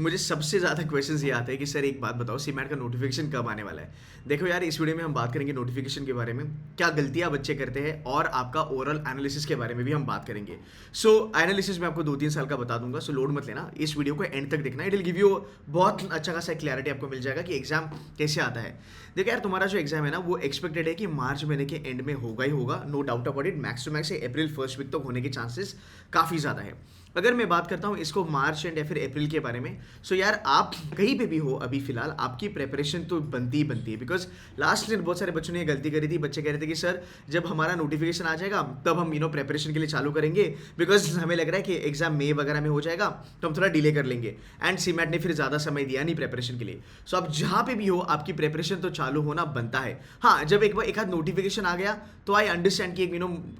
मुझे सबसे ज़्यादा क्वेश्चंस ये आते हैं कि सर एक बात बताओ, सीमैट का नोटिफिकेशन कब आने वाला है। देखो यार, इस वीडियो में हम बात करेंगे नोटिफिकेशन के बारे में, क्या गलतियां बच्चे करते हैं, और आपका ओवरऑल एनालिसिस के बारे में भी हम बात करेंगे। सो एनालिसिस में आपको 2-3 साल का बता दूंगा, सो लोड मत लेना, इस वीडियो को एंड तक देखना, इट विल गिव यू बहुत अच्छा खासा क्लैरिटी आपको मिल जाएगा कि एग्जाम कैसे आता है। देखो यार, तुम्हारा जो एग्जाम है ना, वो एक्सपेक्टेड है कि मार्च महीने के एंड में होगा ही होगा, no doubt about it. Max to max April first week तक होने के चांसेस काफ़ी ज़्यादा है। अगर मैं बात करता हूँ इसको मार्च एंड या फिर अप्रैल के बारे में, सो यार आप कहीं पे भी हो अभी फिलहाल, आपकी प्रेपरेशन तो बनती ही बनती है। बिकॉज लास्ट ईयर बहुत सारे बच्चों ने ये गलती करी थी, बच्चे कह रहे थे कि सर जब हमारा नोटिफिकेशन आ जाएगा तब हम प्रेपरेशन के लिए चालू करेंगे, बिकॉज हमें लग रहा है कि एग्जाम मई वगैरह में हो जाएगा तो हम थोड़ा डिले कर लेंगे। एंड सीमैट ने फिर ज़्यादा समय दिया नहीं प्रेपरेशन के लिए। सो अब जहाँ पे भी हो आपकी प्रेपरेशन तो चालू होना बनता है। हाँ, जब एक आध नोटिफिकेशन आ गया तो आई अंडरस्टैंड कि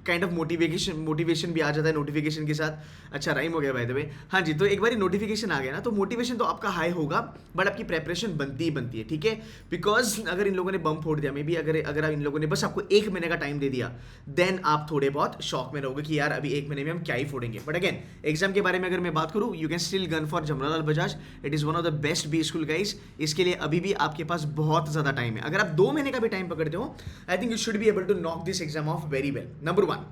काइंड ऑफ मोटिवेशन भी आ जाता है नोटिफिकेशन के साथ। अच्छा, राइम हो गया बाय द वे। हाँ जी, तो एक बार नोटिफिकेशन आ गया ना तो मोटिवेशन तो आपका हाई होगा, बट आपकी प्रेपरेशन बनती ही बनती है, ठीक है। बिकॉज अगर इन लोगों ने बम फोड़ दिया, मे बी अगर इन लोगों ने बस आपको 1 महीने का टाइम दे दिया, देन आप थोड़े बहुत शॉक में रहोगे कि यार अभी 1 महीने में हम क्या ही फोड़ेंगे। बट अगेन, एग्जाम के बारे में अगर मैं बात करूँ, you can still gun for Jamnalal Bajaj, it is one of the best B school guys. इसके लिए अभी भी आपके पास बहुत ज्यादा टाइम है। अगर आप 2 महीने का भी टाइम पकड़ते हो, I think you should be able to knock this exam off very well. Number 1,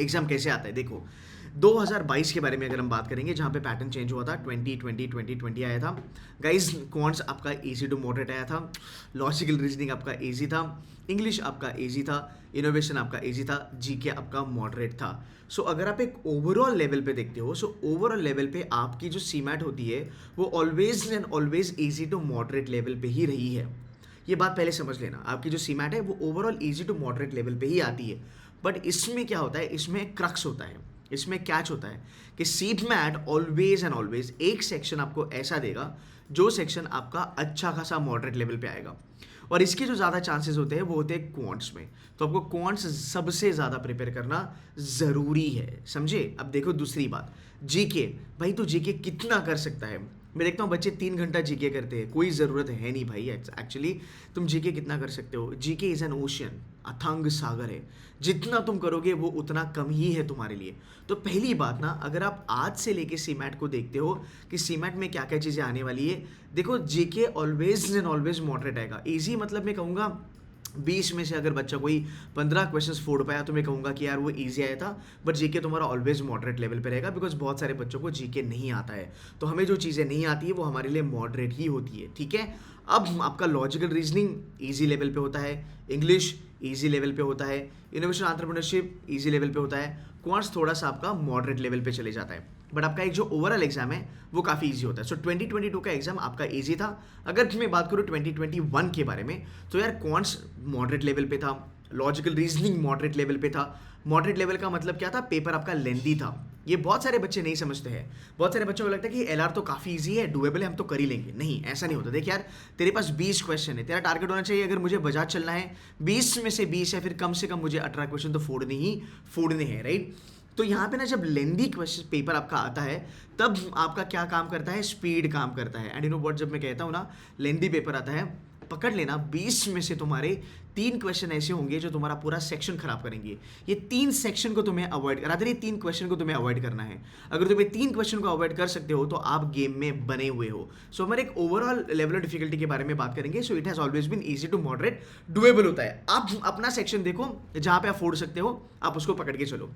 exam कैसे आता है। देखो 2022 के बारे में अगर हम बात करेंगे, जहाँ पे पैटर्न चेंज हुआ था, 2020 आया था गाइज। क्वांट्स आपका इजी टू मॉडरेट आया था, लॉजिकल रीजनिंग आपका इजी था, इंग्लिश आपका इजी था, इनोवेशन आपका इजी था, जीके आपका मॉडरेट था। सो अगर आप एक ओवरऑल लेवल पे देखते हो, सो ओवरऑल लेवल पे आपकी जो सीमैट होती है वो always and always easy to moderate level पे ही रही है। ये बात पहले समझ लेना, आपकी जो सीमैट है वो overall easy to moderate level पे ही आती है। बट इसमें क्या होता है, इसमें क्रक्स होता है, इसमें कैच होता है कि सीमैट ऑलवेज एंड ऑलवेज एक सेक्शन आपको ऐसा देगा जो सेक्शन आपका अच्छा खासा मॉडरेट लेवल पे आएगा, और इसके जो ज़्यादा चांसेस होते हैं वो होते हैं क्वांट्स में। तो आपको क्वांट्स सबसे ज़्यादा प्रिपेयर करना ज़रूरी है, समझे। अब देखो दूसरी बात, जीके। भाई तो जीके कितना कर सकता है। मैं देखता हूँ बच्चे 3 घंटा जीके करते हैं, कोई ज़रूरत है नहीं भाई। एक्चुअली तुम जीके कितना कर सकते हो। जीके इज़ एन ओशियन, अथांग सागर है, जितना तुम करोगे वो उतना कम ही है तुम्हारे लिए। तो पहली बात ना, अगर आप आज से लेके सीमैट को देखते हो कि सीमैट में क्या क्या चीज़ें आने वाली है, देखो GK always and always moderate आएगा। ईजी मतलब मैं कहूँगा 20 में से अगर बच्चा कोई 15 क्वेश्चंस फोड़ पाया तो मैं कहूँगा कि यार वो इजी आया था। बट जीके तुम्हारा ऑलवेज मॉडरेट लेवल पे रहेगा, बिकॉज बहुत सारे बच्चों को जीके नहीं आता है। तो हमें जो चीज़ें नहीं आती है वो हमारे लिए मॉडरेट ही होती है, ठीक है। अब आपका लॉजिकल रीजनिंग ईजी लेवल पे होता है, इंग्लिश ईजी लेवल पे होता है, इनोवेशन एंटरप्रेन्योरशिप ईजी लेवल पे होता है, क्वांट्स थोड़ा सा आपका मॉडरेट लेवल पे चले जाता है। बट आपका एक जो ओवरऑल एग्जाम है वो काफ़ी इजी होता है। सो 2022 का एग्जाम आपका इजी था। अगर मैं बात करूँ 2021 के बारे में, तो यार क्वांट्स मॉडरेट लेवल पे था, लॉजिकल रीजनिंग मॉडरेट लेवल पे था। मॉडरेट लेवल का मतलब क्या था, पेपर आपका लेंदी था। ये बहुत सारे बच्चे नहीं समझते हैं। बहुत सारे बच्चों को लगता है कि एलआर तो काफ़ी इजी है, डुएबल है, हम तो कर ही लेंगे। नहीं, ऐसा नहीं होता। देख यार, तेरे पास 20 क्वेश्चन है, तेरा टारगेट होना चाहिए अगर मुझे बजाज चलना है 20 में से 20 या फिर कम से कम मुझे 18 क्वेश्चन तो फोड़ने हैं, राइट। तो यहाँ पे ना जब लेंदी क्वेश्चन पेपर आपका आता है, तब आपका क्या काम करता है, स्पीड काम करता है। एंड यू नो व्हाट, जब मैं कहता हूँ ना लेंदी पेपर आता है, पकड़ लेना 20 में से तुम्हारे 3 क्वेश्चन ऐसे होंगे जो तुम्हारा पूरा सेक्शन खराब करेंगे। ये 3 सेक्शन को तुम्हें अवॉइड, रादर ये 3 क्वेश्चन को तुम्हें अवॉइड करना है। अगर तुम्हें 3 क्वेश्चन को अवॉइड कर सकते हो तो आप गेम में बने हुए हो। सो हमारे एक ओवरऑल लेवल ऑफ डिफिकल्टी के बारे में बात करेंगे। So it has always been easy to moderate, doable होता है। आप अपना सेक्शन देखो, जहाँ पे आप फोड़ सकते हो आप उसको पकड़ के चलो।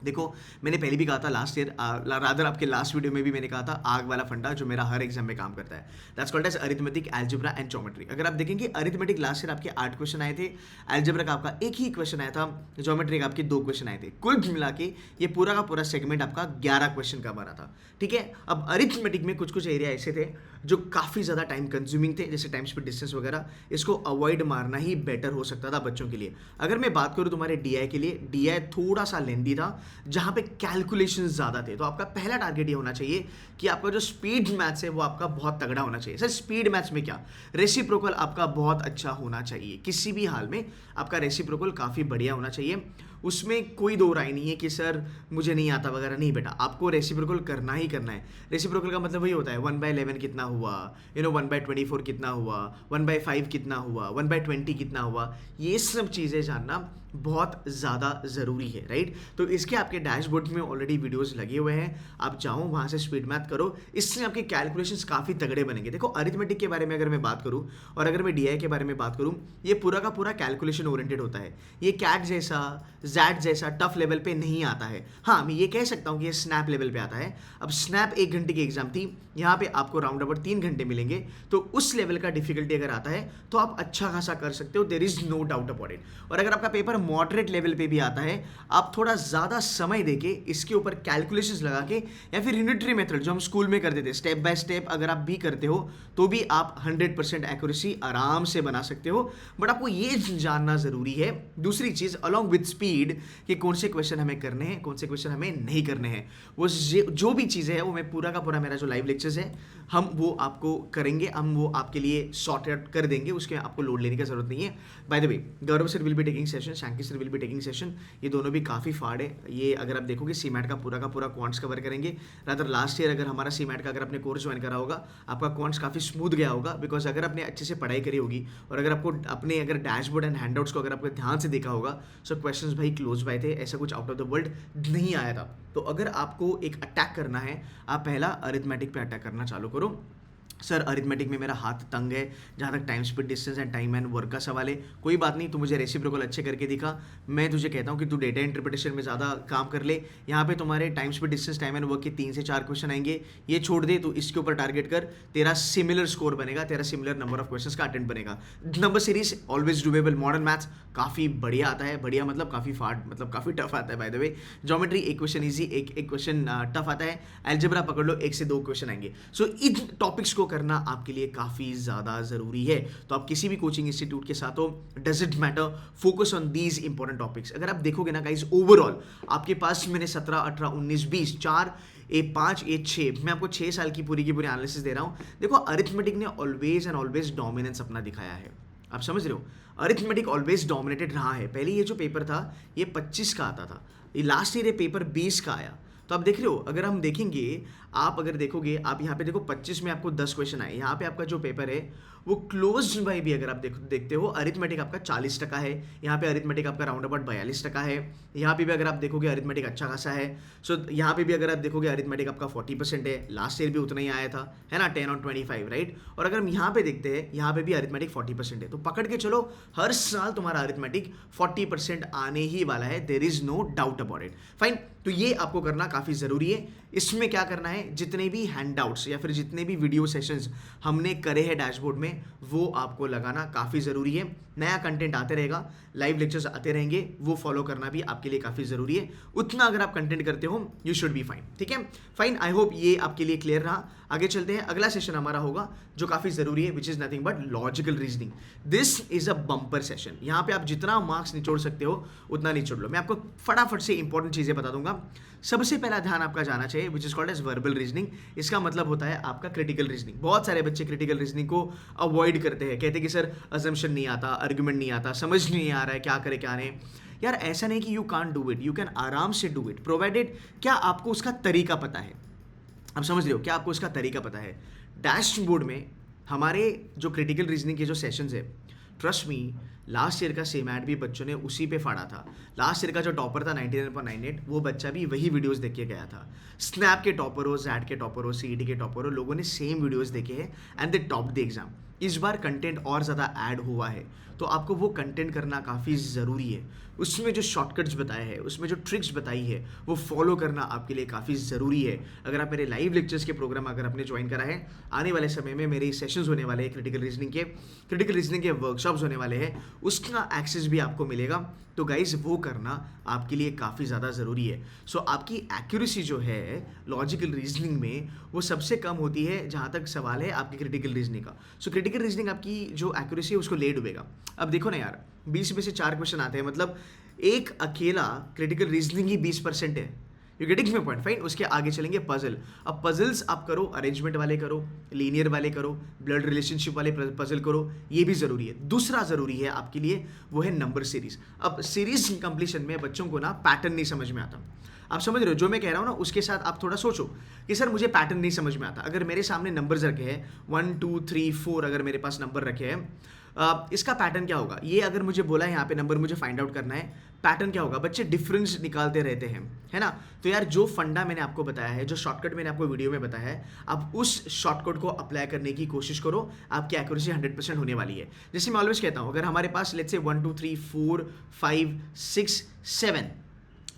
देखो मैंने पहले भी कहा था लास्ट ईयर, रादर आपके लास्ट वीडियो में भी मैंने कहा था, आग वाला फंडा जो मेरा हर एग्जाम में काम करता है, that's called as arithmetic, algebra and geometry. अगर आप देखेंगे अरिथमेटिक लास्ट ईयर आपके 8 क्वेश्चन आए थे, अलजेब्रा का आपका 1 ही क्वेश्चन आया था, ज्योमेट्री का आपके 2 क्वेश्चन आए थे। कुल मिला के ये पूरा का पूरा सेगमेंट आपका 11 क्वेश्चन का बना था, ठीक है। अब अरिथमेटिक में कुछ कुछ एरिया ऐसे थे जो काफ़ी ज़्यादा टाइम कंज्यूमिंग थे, जैसे टाइम स्पीड डिस्टेंस वगैरह। इसको अवॉइड मारना ही बेटर हो सकता था बच्चों के लिए। अगर मैं बात करूँ तुम्हारे डीआई के लिए, डीआई थोड़ा सा लेंदी था, जहाँ पे कैलकुलेशन ज़्यादा थे। तो आपका पहला टारगेट ये होना चाहिए कि आपका जो स्पीड मैथ्स है वो आपका बहुत तगड़ा होना चाहिए। सर स्पीड मैथ्स में क्या, रेसिप्रोकल आपका बहुत अच्छा होना चाहिए, किसी भी हाल में आपका रेसिप्रोकल काफ़ी बढ़िया होना चाहिए। उसमें कोई दो राय नहीं है कि सर मुझे नहीं आता वगैरह, नहीं बेटा, आपको रेसिप्रोकल करना ही करना है। रेसिप्रोकल का मतलब वही होता है 1/11 कितना हुआ, 1/24 कितना हुआ, 1/5 कितना हुआ, 1/20 कितना हुआ, ये सब चीज़ें जानना बहुत ज़्यादा ज़रूरी है, राइट। तो इसके आपके डैशबोर्ड में ऑलरेडी वीडियोस लगे हुए हैं, आप जाओ वहाँ से स्पीड मैथ करो, इससे आपके कैलकुलेशंस काफ़ी तगड़े बनेंगे। देखो अरिथमेटिक के बारे में अगर मैं बात करूँ और अगर मैं डीआई के बारे में बात करूँ, ये पूरा का पूरा कैलकुलेशन ओरिएंटेड होता है। ये कैट जैसा, जैट जैसा टफ लेवल पे नहीं आता है। हाँ, मैं ये कह सकता हूँ कि ये स्नैप लेवल पे आता है। अब स्नैप 1 घंटे की एग्जाम थी, यहाँ पे आपको राउंड अबाउट 3 घंटे मिलेंगे, तो उस लेवल का डिफिकल्टी अगर आता है तो आप अच्छा खासा कर सकते हो, there is no doubt about it. और अगर आपका पेपर मॉडरेट लेवल पे भी आता है, आप थोड़ा ज़्यादा समय देके इसके ऊपर कैलकुलेशंस लगा के, या फिर यूनिटरी मेथड जो हम स्कूल में करते थे स्टेप बाय स्टेप, अगर आप भी करते हो तो भी आप 100% एक्यूरेसी आराम से बना सकते हो। बट आपको ये जानना ज़रूरी है, दूसरी चीज़ अलॉन्ग विद स्पीड, कि कौन से क्वेश्चन हमें करने हैं, कौन से क्वेश्चन हमें नहीं करने हैं। वो जो भी चीज़ें हैं वो मैं पूरा का पूरा, मेरा जो लाइव लेक्चर्स है हम वो आपको करेंगे, हम वो आपके लिए सॉर्ट आउट कर देंगे, उसके आपको लोड लेने की जरूरत नहीं है। By the way, Gaurav sir will be taking session, Shanky sir will be taking session, ये दोनों भी काफ़ी फाड़ है। ये अगर आप देखोगे सीमैट का पूरा क्वांट्स कवर करेंगे। रादर लास्ट ईयर अगर हमारा सीमैट का अगर आपने कोर्स ज्वाइन करा होगा, आपका क्वांट्स काफ़ी स्मूथ गया होगा, बिकॉज अगर आपने अच्छे से पढ़ाई करी होगी और अगर आपको अपने अगर डैशबोर्ड एंड हैंडआउट्स को अगर आपको ध्यान से देखा होगा, सो क्वेश्चंस भाई क्लोज बाय थे, ऐसा कुछ आउट ऑफ द वर्ल्ड नहीं आया था। तो अगर आपको एक अटैक करना है, आप पहला अरिथमेटिक पे अटैक करना चालू करो। सर अरिथमेटिक में मेरा हाथ तंग है, जहाँ तक time speed distance and time and work का सवाल है, कोई बात नहीं, तू मुझे रेसिप्रोकल अच्छे करके दिखा। मैं तुझे कहता हूँ कि तू डेटा इंटरप्रिटेशन में ज़्यादा काम कर ले। यहाँ पे तुम्हारे time speed distance time and work के 3 से 4 क्वेश्चन आएंगे, ये छोड़ दे, तो इसके ऊपर टारगेट कर, तेरा सिमिलर स्कोर बनेगा, तेरा सिमिलर नंबर ऑफ क्वेश्चन का अटेंड बनेगा। Number series always doable, modern maths काफ़ी बढ़िया आता है, बढ़िया मतलब काफ़ी फाड़, मतलब काफ़ी टफ आता है। बाय द वे, ज्योमेट्री एक क्वेश्चन ईजी, एक क्वेश्चन टफ आता है। अलजेब्रा पकड़ लो, 1 से 2 क्वेश्चन आएंगे। सो इन टॉपिक्स को करना आपके लिए काफ़ी ज़्यादा ज़रूरी है। तो आप किसी भी कोचिंग इंस्टीट्यूट के साथ हो, doesn't matter, focus on these important topics. अगर आप देखोगे ना गाइज, ओवरऑल आपके पास मैंने 17, 18, 19, 20, 4, ए 5, ए 6, मैं आपको 6 साल की पूरी एनालिसिस दे रहा हूँ। देखो अरिथमेटिक ने ऑलवेज एंड ऑलवेज डोमिनेंस अपना दिखाया है, आप समझ रहे हो। अरिथमेटिक ऑलवेज डोमिनेटेड रहा है। पहले ये जो पेपर था ये 25 का आता था, ये लास्ट ईयर ये पेपर 20 का आया। तो आप देख रहे हो, अगर हम देखेंगे, आप अगर देखोगे, आप यहाँ पे देखो 25 में आपको 10 क्वेश्चन आए, यहाँ पे आपका जो पेपर है वो क्लोज बाई भी अगर आप देखते हो, अरिथमेटिक आपका 40% है, यहाँ पे अरिथमेटिक आपका राउंड अबाउट 42% है, यहाँ पे भी अगर आप देखोगे अरिथमेटिक अच्छा खासा है। सो यहाँ पे भी अगर आप देखोगे अरिथमेटिक आपका 40% है, लास्ट ईयर भी उतना ही आया था, है ना, 10 और 25, राइट। और अगर हम यहाँ पे देखते हैं, यहाँ पे भी अरिथमेटिक 40% है, तो पकड़ के चलो हर साल तुम्हारा अरिथमेटिक 40% आने ही वाला है, there is no doubt about it. Fine, तो ये आपको करना काफ़ी ज़रूरी है। इसमें क्या करना है, जितने भी हैंडआउट्स या फिर जितने भी वीडियो सेशंस हमने करे हैं डैशबोर्ड में, वो आपको लगाना काफ़ी ज़रूरी है। नया कंटेंट आते रहेगा, लाइव लेक्चर्स आते रहेंगे, वो फॉलो करना भी आपके लिए काफ़ी ज़रूरी है। उतना अगर आप कंटेंट करते हो, यू शुड बी फाइन, ठीक है। फाइन, आई होप ये आपके लिए क्लियर रहा। आगे चलते हैं, अगला सेशन हमारा होगा जो काफ़ी ज़रूरी है, which is nothing but logical reasoning. This is a bumper session. यहाँ पे आप जितना मार्क्स निचोड़ सकते हो उतना निचोड़ लो। मैं आपको फटाफट से इंपॉर्टेंट चीज़ें बता दूंगा। सबसे पहला ध्यान आपका जाना चाहिए, which is called as verbal reasoning. इसका मतलब होता है आपका क्रिटिकल रीजनिंग। बहुत सारे बच्चे क्रिटिकल रीजनिंग को अवॉइड करते हैं, कहते हैं कि सर अजम्पशन नहीं आता, आर्गुमेंट नहीं आता, समझ नहीं आ रहा है, क्या करे क्या नहीं। यार ऐसा नहीं कि you can't do it, you can आराम से डू इट, प्रोवाइडेड क्या आपको उसका तरीका पता है। आप समझ रहे हो, क्या आपको उसका तरीका पता है। डैशबोर्ड में हमारे जो क्रिटिकल रीजनिंग के जो सेशंस है, ट्रस्ट मी, लास्ट ईयर का सेमैट भी बच्चों ने उसी पे फाड़ा था। लास्ट ईयर का जो टॉपर था 99.98, वो बच्चा भी वही वीडियोस देख के गया था। स्नैप के टॉपर हो, जैट के टॉपर हो, सीईटी के टॉपर हो, लोगों ने सेम वीडियोस देखे हैं and they top the exam. इस बार कंटेंट और ज़्यादा ऐड हुआ है, तो आपको वो कंटेंट करना काफ़ी ज़रूरी है। उसमें जो शॉर्टकट्स बताए हैं, उसमें जो ट्रिक्स बताई है, वो फॉलो करना आपके लिए काफ़ी ज़रूरी है। अगर आप मेरे लाइव लेक्चर्स के प्रोग्राम अगर आपने ज्वाइन करा है, आने वाले समय में मेरे सेशंस होने वाले हैं, क्रिटिकल रीजनिंग के वर्कशॉप्स होने वाले हैं, उसका एक्सेस भी आपको मिलेगा। तो गाइज वो करना आपके लिए काफ़ी ज़्यादा ज़रूरी है। सो आपकी एक्यूरेसी जो है लॉजिकल रीजनिंग में, वो सबसे कम होती है जहाँ तक सवाल है आपकी क्रिटिकल रीजनिंग का। सो क्रिटिकल रीजनिंग आपकी जो एक्यूरेसी है उसको ले डूबेगा। अब देखो ना यार, 20 में से 4 क्वेश्चन आते हैं, मतलब एक अकेला क्रिटिकल रीजनिंग ही 20% है। You getting my point? Fine. उसके आगे चलेंगे पजल। अब पजल्स आप करो, अरेंजमेंट वाले करो, लीनियर वाले करो, ब्लड रिलेशनशिप वाले पजल करो, ये भी ज़रूरी है। दूसरा ज़रूरी है आपके लिए, वो है नंबर सीरीज। अब सीरीज कंप्लीशन में बच्चों को ना पैटर्न नहीं समझ में आता। आप समझ रहे हो जो मैं कह रहा हूँ ना, उसके साथ आप थोड़ा सोचो कि सर मुझे पैटर्न नहीं समझ में आता। अगर मेरे सामने नंबर्स रखे हैं 1 2 3 4, अगर मेरे पास नंबर रखे हैं, इसका पैटर्न क्या होगा? ये अगर मुझे बोला है यहाँ पे नंबर मुझे फाइंड आउट करना है, पैटर्न क्या होगा? बच्चे डिफरेंस निकालते रहते हैं, है ना? तो यार जो फंडा मैंने आपको बताया है, जो शॉर्टकट मैंने आपको वीडियो में बताया है, आप उस शॉर्टकट को अप्लाई करने की कोशिश करो, आपकी एक्यूरेसी 100% होने वाली है। जैसे मैं ऑलवेज कहता हूँ, अगर हमारे पास लेट्स से 1 2 3 4 5 6 7,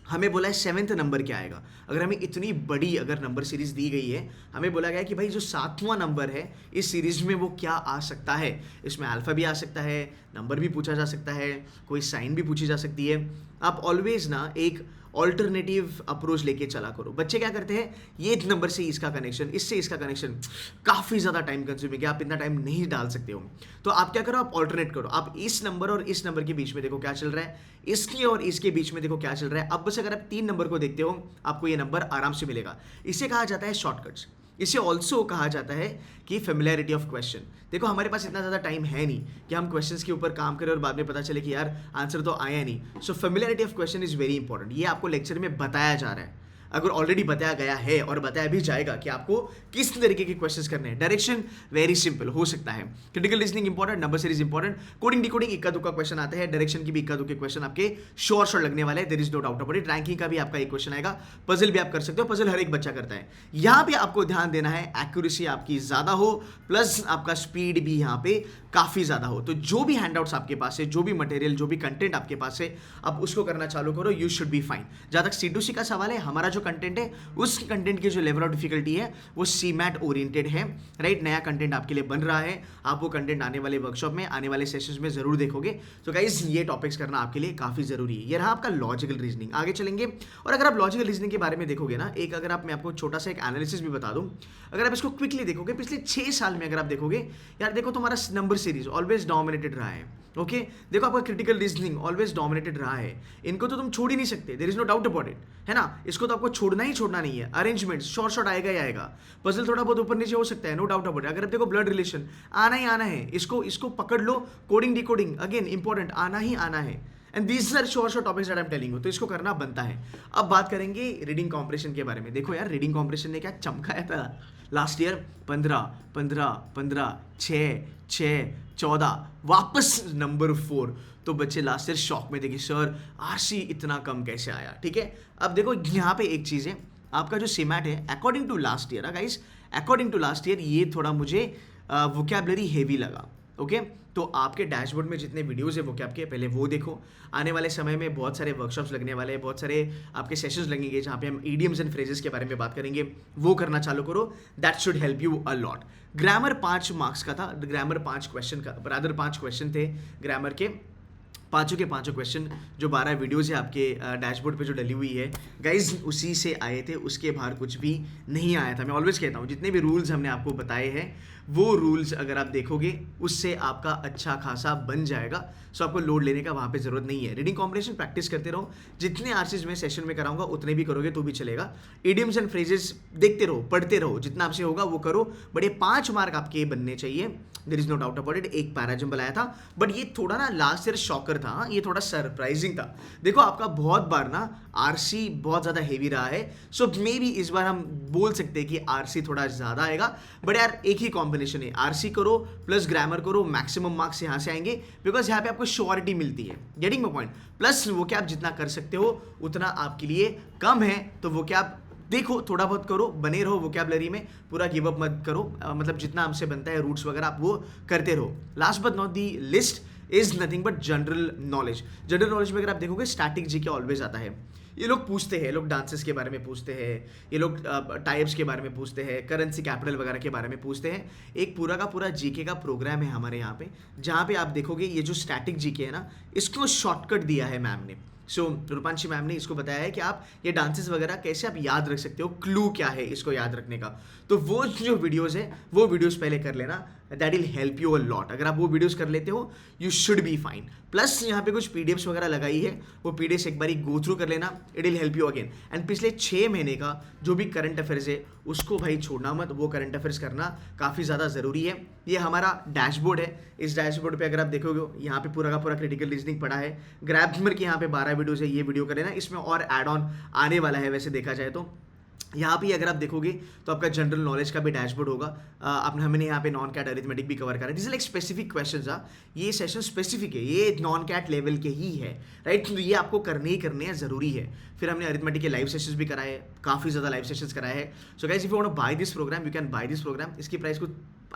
हमें बोला है 7वें नंबर क्या आएगा। अगर हमें इतनी बड़ी अगर नंबर सीरीज दी गई है, हमें बोला गया है कि भाई जो 7वां नंबर है इस सीरीज में वो क्या आ सकता है। इसमें अल्फा भी आ सकता है, नंबर भी पूछा जा सकता है, कोई साइन भी पूछी जा सकती है। आप ऑलवेज ना एक ऑल्टरनेटिव अप्रोच लेके चला करो। बच्चे क्या करते हैं, ये नंबर से इसका कनेक्शन, इससे इसका कनेक्शन, काफ़ी ज़्यादा टाइम कंज्यूमिंग है, आप इतना टाइम नहीं डाल सकते हो। तो आप क्या करो, आप ऑल्टरनेट करो। आप इस नंबर और इस नंबर के बीच में देखो क्या चल रहा है, इसके और इसके बीच में देखो क्या चल रहा है। अब बस अगर आप 3 नंबर को देखते हो, आपको ये नंबर आराम से मिलेगा। इसे कहा जाता है शॉर्टकट्स। इसे ऑल्सो कहा जाता है कि फेमिलियरिटी ऑफ क्वेश्चन। देखो हमारे पास इतना ज़्यादा टाइम है नहीं कि हम क्वेश्चंस के ऊपर काम करें और बाद में पता चले कि यार आंसर तो आया नहीं। So familiarity of question is very important. ये आपको लेक्चर में बताया जा रहा है, अगर ऑलरेडी बताया गया है और बताया भी जाएगा कि आपको किस तरीके के क्वेश्चंस करने हैं। डायरेक्शन वेरी सिंपल हो सकता है, critical reasoning important, number series important, coding decoding इक्का दुक्का क्वेश्चन आते हैं, डायरेक्शन की भी इक्का दुक्के क्वेश्चन आपके श्योर लगने वाले हैं, there is no doubt about it. Ranking का भी आपका एक क्वेश्चन आएगा, पजल भी आप कर सकते हो, पजल हर एक बच्चा करता है। यहाँ पे आपको ध्यान देना है एक्यूरेसी आपकी ज़्यादा हो, प्लस आपका स्पीड भी यहाँ पे काफ़ी ज़्यादा हो। तो जो भी हैंडआउट्स आपके पास है, जो भी मटेरियल, जो भी कंटेंट आपके पास है, आप उसको करना चालू करो, यू शुड बी फाइन। जहाँ तक C2C का सवाल है, हमारा जो कंटेंट है उस कंटेंट की जो लेवल ऑफ डिफिकल्टी है वो CMAT ओरिएंटेड है, राइट? नया कंटेंट आपके लिए बन रहा है, आप वो कंटेंट आने वाले वर्कशॉप में, आने वाले सेशंस में जरूर देखोगे। तो गाइस ये टॉपिक्स करना आपके लिए काफ़ी ज़रूरी है। ये रहा आपका लॉजिकल रीजनिंग। आगे चलेंगे, और अगर आप लॉजिकल रीजनिंग के बारे में देखोगे ना, एक अगर आप मैं आपको छोटा सा एक एनालिसिस भी बता दूं, अगर आप इसको क्विकली देखोगे, पिछले 6 साल में अगर आप देखोगे, यार देखो तुम्हारा नंबर सीरीज ऑलवेज डोमिनेटेड रहा है। ओके देखो आपका क्रिटिकल रीजनिंग ऑलवेज डोमिनेटेड रहा है, इनको तो तुम छोड़ ही नहीं सकते, there is no doubt about it, है ना? इसको तो आपको छोड़ना ही छोड़ना नहीं है। अरेंजमेंट शॉर्ट आएगा ही आएगा, पजल थोड़ा बहुत ऊपर नीचे हो सकता है, नो डाउट अबाउट इट। अगर आप देखो ब्लड रिलेशन आना ही आना है, इसको पकड़ लो। कोडिंग डिकोडिंग अगेन इंपॉर्टेंट, आना ही आना है। And these are short topics that I am telling you, तो इसको करना बनता है। अब बात करेंगे रीडिंग कॉम्प्रेशन के बारे में। देखो यार रीडिंग कॉम्प्रेशन ने क्या चमकाया था लास्ट ईयर, 15 15 15 6 6 14, वापस नंबर 4। तो बच्चे लास्ट ईयर शॉक में थे कि सर आरसी इतना कम कैसे आया। ठीक है, अब देखो यहाँ पे एक चीज़ है, आपका जो CMAT है according to last year, guys according to last year, ये थोड़ा मुझे वोकैबुलरी हेवी लगा। ओके तो आपके डैशबोर्ड में जितने वीडियोस है वोकैब के, पहले वो देखो। आने वाले समय में बहुत सारे वर्कशॉप्स लगने वाले हैं, बहुत सारे आपके सेशंस लगेंगे जहाँ पे हम इडियम्स एंड फ्रेजेस के बारे में बात करेंगे, वो करना चालू करो। That should help you a lot. Grammar 5 marks का था, ग्रामर 5 क्वेश्चन का, बराबर 5 क्वेश्चन थे ग्रामर के, पाँचों के पाँचों क्वेश्चन जो 12 वीडियोस है आपके डैशबोर्ड पे जो डली हुई है गाइज, उसी से आए थे, उसके बाहर कुछ भी नहीं आया था। मैं ऑलवेज कहता हूँ जितने भी रूल्स हमने आपको बताए हैं वो रूल्स अगर आप देखोगे उससे आपका अच्छा खासा बन जाएगा। सो आपको लोड लेने का वहाँ पे ज़रूरत नहीं है। रीडिंग कॉम्प्रिहेंशन प्रैक्टिस करते रहो, जितने आरसीज में सेशन में कराऊंगा उतने भी करोगे तो भी चलेगा। इडियम्स एंड फ्रेजेस देखते रहो, पढ़ते रहो, जितना आपसे होगा वो करो। बट ये 5 मार्क आपके बनने चाहिए, there is no doubt about it. एक पैराजम्बल आया था बट ये थोड़ा ना लास्ट ईयर शॉकर था, ये थोड़ा सरप्राइजिंग था। देखो आपका बहुत बार ना आरसी बहुत ज़्यादा हेवी रहा है, सो मे बी इस बार हम बोल सकते हैं कि आरसी थोड़ा ज़्यादा आएगा। बट यार एक ही कॉम्बिनेशन है, आरसी करो प्लस ग्रामर करो, मैक्सिमम मार्क्स यहाँ से आएंगे बिकॉज यहाँ पे आपको श्योरिटी मिलती है। Getting my point? प्लस वो क्या आप जितना कर सकते हो उतना आपके लिए कम है, तो वो क्या आप देखो थोड़ा बहुत करो, बने रहो वोकैबुलरी में, पूरा गिव अप मत करो। मतलब जितना हमसे बनता है रूट्स वगैरह आप वो करते रहो। Last but not the list is nothing but general knowledge. General knowledge में अगर आप देखोगे स्टैटिक जीके ऑलवेज आता है। ये लोग पूछते हैं, लोग डांसेस के बारे में पूछते हैं, ये लोग टाइप्स के बारे में पूछते हैं, करेंसी कैपिटल वगैरह के बारे में पूछते हैं। एक पूरा का पूरा जीके का प्रोग्राम है हमारे यहाँ पे, जहाँ पे आप देखोगे ये जो स्टैटिक जीके है ना, इसको शॉर्टकट दिया है मैम ने। सो रूपांशी मैम ने इसको बताया है कि आप ये डांसेस वगैरह कैसे आप याद रख सकते हो, क्लू क्या है इसको याद रखने का। तो वो जो वीडियोज़ है वो वीडियोज़ पहले कर लेना, that will help you a lot. अगर आप वो वीडियोस कर लेते हो you should be fine. Plus यहाँ पे कुछ पीडीएफ्स वगैरह लगाई है, वो पीडीएफ्स एक बारी गो थ्रू कर लेना, it will help you again. And पिछले 6 महीने का जो भी करंट अफेयर्स है उसको भाई छोड़ना मत, वो करंट अफेयर्स करना काफ़ी ज़्यादा ज़रूरी है। ये हमारा डैशबोर्ड है, इस डैशबोर्ड पे अगर आप देखोगे यहाँ पे पूरा का पूरा क्रिटिकल रीजनिंग पड़ा है। ग्रामर की यहाँ पे 12 वीडियोज़ है, ये वीडियो कर लेना, इसमें और एड ऑन आने वाला है वैसे देखा जाए तो। यहाँ पे अगर आप देखोगे तो आपका जनरल नॉलेज का भी डैशबोर्ड होगा। आपने हमने यहाँ पे नॉन कैट अरिथमेटिक भी कवर करा है। This like specific questions. ये सेशन स्पेसिफिक है, ये नॉन कैट लेवल के ही है, राइट। तो ये आपको करने ही करने हैं, ज़रूरी है। फिर हमने अरिथमेटिक के लाइव सेशंस भी कराए, काफ़ी ज़्यादा लाइव सेशंस कराए हैं। So guys, if you want to buy this program you can buy this program. इसकी प्राइस को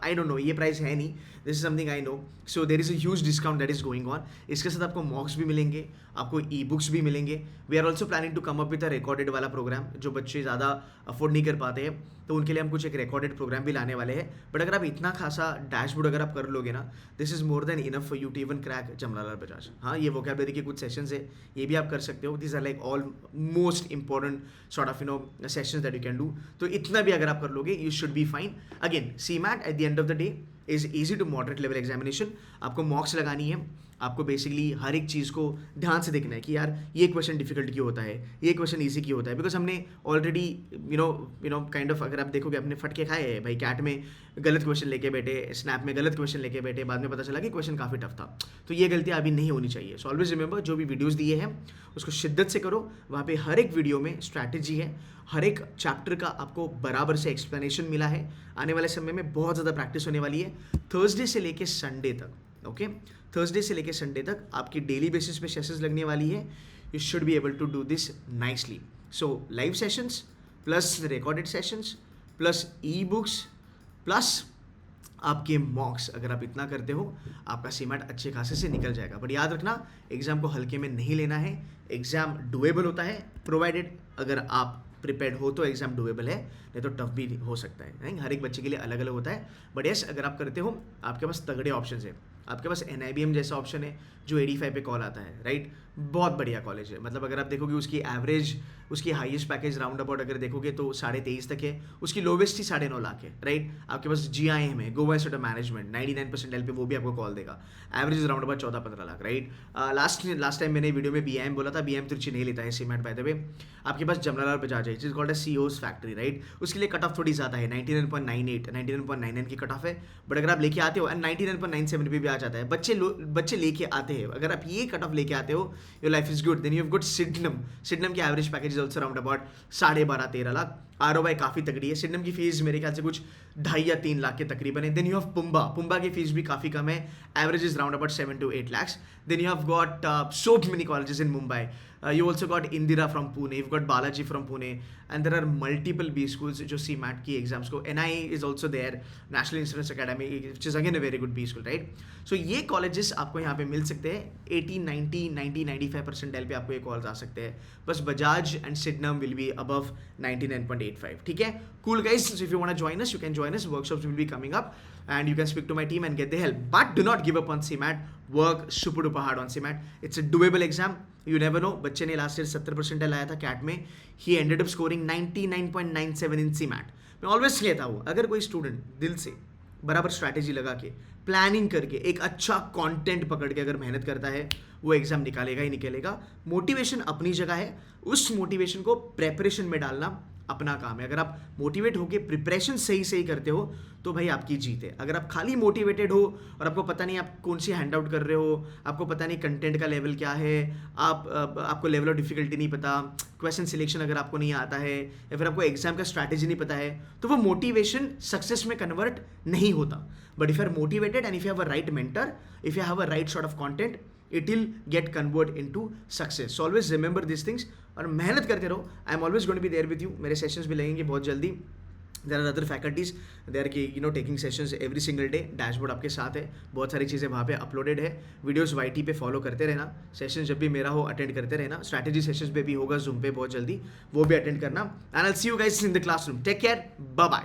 आई डोंट नो, ये प्राइस है नहीं, this is something I know. So there is a huge discount that is going on. इसके साथ आपको मॉक्स भी मिलेंगे, आपको ई बुक्स भी मिलेंगे। We are also planning to come up with a recorded वाला प्रोग्राम, जो बच्चे ज़्यादा अफोर्ड नहीं कर पाते हैं तो उनके लिए हम कुछ एक रिकॉर्डेड प्रोग्राम भी लाने वाले हैं। बट अगर आप इतना खासा डैशबोर्ड अगर आप कर लोगे ना, this is more than enough for you to even crack Jamnalal Bajaj. हाँ, ये वोकैबुलरी के कुछ सेशंस है, ये भी आप कर सकते हो। This are like all most important sort of sessions that you can do. तो इतना भी अगर आप कर लोगे you should be fine. Again CMAT at the end of the day is easy to moderate level examination. आपको mocks लगानी है, आपको बेसिकली हर एक चीज़ को ध्यान से देखना है कि यार ये क्वेश्चन डिफिकल्ट क्यों होता है, ये क्वेश्चन ईजी क्यों होता है। बिकॉज हमने already you know kind of, अगर आप देखोगे अपने फटके खाए हैं भाई। कैट में गलत क्वेश्चन लेके बैठे, स्नैप में गलत क्वेश्चन लेके बैठे, बाद में पता चला कि क्वेश्चन काफ़ी टफ था। तो ये गलतियाँ अभी नहीं होनी चाहिए। सो ऑलवेज रिमेंबर, जो भी वीडियोज़ दिए हैं उसको शिद्दत से करो। वहाँ पे हर एक वीडियो में स्ट्रैटेजी है, हर एक चैप्टर का आपको बराबर से एक्सप्लेनेशन मिला है। आने वाले समय में बहुत ज़्यादा प्रैक्टिस होने वाली है, थर्सडे से लेके संडे तक। ओके, थर्सडे से लेके संडे तक आपकी डेली बेसिस पे सेशंस लगने वाली है। You should be able to do this nicely. So live sessions plus recorded sessions plus e books plus आपके मॉक्स, अगर आप इतना करते हो आपका सीमैट अच्छे खासे से निकल जाएगा। बट याद रखना, एग्जाम को हल्के में नहीं लेना है। एग्जाम डुएबल होता है प्रोवाइडेड अगर आप प्रिपेयर्ड हो तो एग्जाम डुएबल है, नहीं तो टफ भी हो सकता है। हर एक बच्चे के लिए अलग अलग होता है। बट यस, अगर आप करते हो आपके पास तगड़े ऑप्शन है। आपके पास NIBM जैसा ऑप्शन है जो 85 पे कॉल आता है, राइट। बहुत बढ़िया कॉलेज है। मतलब अगर आप देखोगे उसकी एवरेज, उसकी हाईएस्ट पैकेज राउंड अबाउट अगर देखोगे तो 23.5 तक है, उसकी लोवेस्ट ही 9.5 लाख है, राइट। आपके पास GIM है, Goa institute of management, 99% LP, वो भी आपको कॉल देगा। Average round about 14-15 lakh, right. Last time मैंने वीडियो में BIM बोला था, BIM तिरछी नहीं लेता है सीमैट बाय द वे। आपके पास जमनालाल बजाज है, it is called a CEO's factory, right. उसके लिए कट ऑफ थोड़ी ज़्यादा है, 99.98, 99.99 की कट ऑफ है। बट अगर आप लेके आते हो, एंड 99.97 पे भी आ जाता है, बच्चे लेके आते हैं। अगर आप ये कट ऑफ लेके आते हो, your life is good. Then you have good सिडनम की average package is also around about 12.5-13 lakh. ROI काफ़ी तगड़ी है। सिडनम की फीस मेरे ख्याल से कुछ 2.5 या 3 लाख के तकरीबन है। देन यू हैव पुम्बा की फीस भी काफ़ी कम है, average is round about 7 to 8 lakhs. Then you have got so many colleges in Mumbai. You also got Indira from Pune, you've got Balaji from Pune, and there are multiple B schools जो CMAT की exams को, NIE is also there, National Insurance Academy, which is again a very good B school, right? So ये colleges आपको यहाँ पे मिल सकते हैं। 80, 90, 95% पे आपको ये calls आ सकते हैं। बस Bajaj and Sydenham will be above 99.85, ठीक है? Cool guys, so if you want to join us, you can join us. Workshops will be coming up and you can speak to my team and get the help. But do not give up on CMAT. Work super duper hard on CMAT. It's a doable exam. You never know. बच्चे ने last year 70% लाया था cat में, he ended up scoring 99.97 in CMAT. मैं always कहता हूँ, अगर कोई स्टूडेंट दिल से बराबर स्ट्रैटेजी लगा के, प्लानिंग करके, एक अच्छा कंटेंट पकड़ के अगर मेहनत करता है, वो एग्जाम निकालेगा ही निकालेगा। मोटिवेशन अपनी जगह है, उस मोटिवेशन को प्रेपरेशन में डालना अपना काम है। अगर आप मोटिवेट होकर प्रिपरेशन सही करते हो तो भाई आपकी जीत है। अगर आप खाली मोटिवेटेड हो और आपको पता नहीं आप कौन सी हैंड आउट कर रहे हो, आपको पता नहीं कंटेंट का लेवल क्या है, आपको लेवल ऑफ डिफिकल्टी नहीं पता, क्वेश्चन सिलेक्शन अगर आपको नहीं आता है, या फिर आपको एग्जाम का स्ट्रैटेजी नहीं पता है, तो वो मोटिवेशन सक्सेस में कन्वर्ट नहीं होता। But if you are motivated and if you have a right mentor, if you have a right sort of content, it will get convert into success. So always remember these things और मेहनत करते रहो। I am always going to be there with you. मेरे sessions भी लगेंगे बहुत जल्दी। There are other faculties, they are taking sessions every single day. Dashboard आपके साथ है, बहुत सारी चीज़ें वहाँ पे अपलोडेड है। वीडियोस YT पे फॉलो करते रहना, सेशन जब भी मेरा हो अटेंड करते रहना। स्ट्रैटेजी सेशंस पे भी होगा जूम पे बहुत जल्दी, वो भी अटेंड करना। And I will see you guys in the classroom. Take care, bye bye.